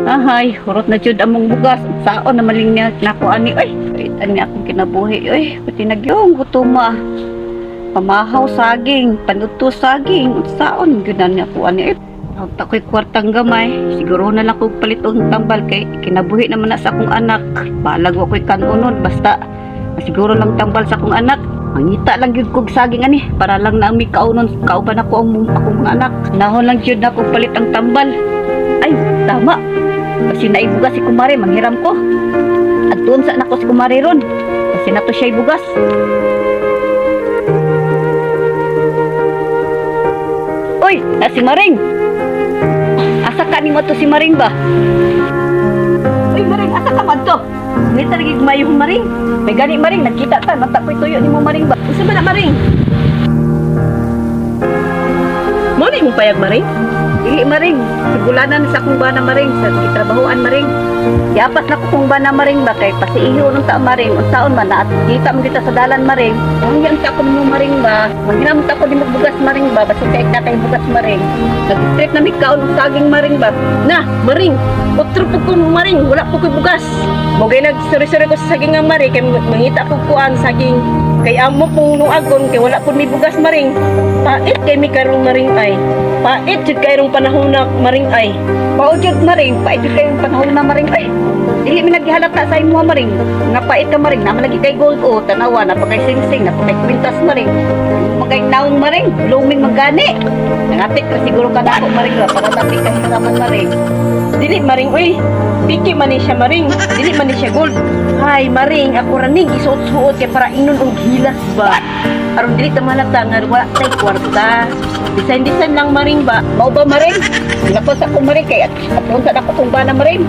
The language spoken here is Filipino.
Ahay, hurot na jud among bugas. Saon na maling niya nako ani. Ay, ani akong kinabuhi. Ay, pati nagyong gutuma. Pamahaw saging, panuto saging. Saon gyud na ako ani. Ay, takoy kwartang gamay. Siguro na lang kog palit og tambal kay kinabuhi naman na sa akong anak. Balag wa koy kanunon basta siguro lang tambal sa akong anak. Mangita lang gyud kog saging ani para lang na mi kaunon kauban ako ang akong mga anak. Nahon lang gyud na kog palit ang tambal. Ay, tama. Kasi naibugas si kumare, manghiram ko. At doon sa anak ko si kumare ron. Kasi nato siya ibugas. Uy, na si Maring. Asa ka ni mo to si Maring ba? Uy, Maring, asa ka man to? Hindi talaga gumayong Maring. May gani Maring, nagkita ta. Matapoy tuyo ni mo Maring ba? Isa ba na Maring? Muna mo payag, Maring? Dili Maring, sigulanan sa akong bana Maring, sa gitrabahoan Maring. Yapas na ko kung bana Maring ba kay pasiiho nung ta Maring, unsaon man na at kita mo dito sa dalan Maring. Hangyan ta ko mo Maring ba, manghiram ta ko di mo bugas Maring ba, basta kay ta kay bugas Maring. Nag-strip na mi kaon og saging Maring ba. Na, Maring! Otro po ko, Maring! Wala po ko'y bugas! Mugay nagsuri-suri ko sa saging nga, Maring, kay mangita po ko ang saging. Kay amo pong nuagon, kay wala po may bugas, Maring. Pait kay mi karong Maring ay. Pait jud kay rong panahon na Maring ay. Paujud Maring, pait jud kay panahon na Maring ay. Dili mi naghihalata sa imo Maring. Nga pait ka Maring, naman lagi kay gold o tanawa na pagkay singsing na pagkay kwintas Maring. Magay naong Maring, blooming magani. Nangatik ra siguro ka nako Maring ba para natin kay hiraman Maring. Dili, Maring, uy! Piki man ni siya, Maring. Dili man ni siya gold. Hay, Maring, ako ranig isuot-suot kay para inon og hilas ba. Aron dili ta malata nga wala tay kwarta. Design lang, Maring ba. Mao ba Maring? Nga sa ko Maring kay at sa ako kung bana Maring.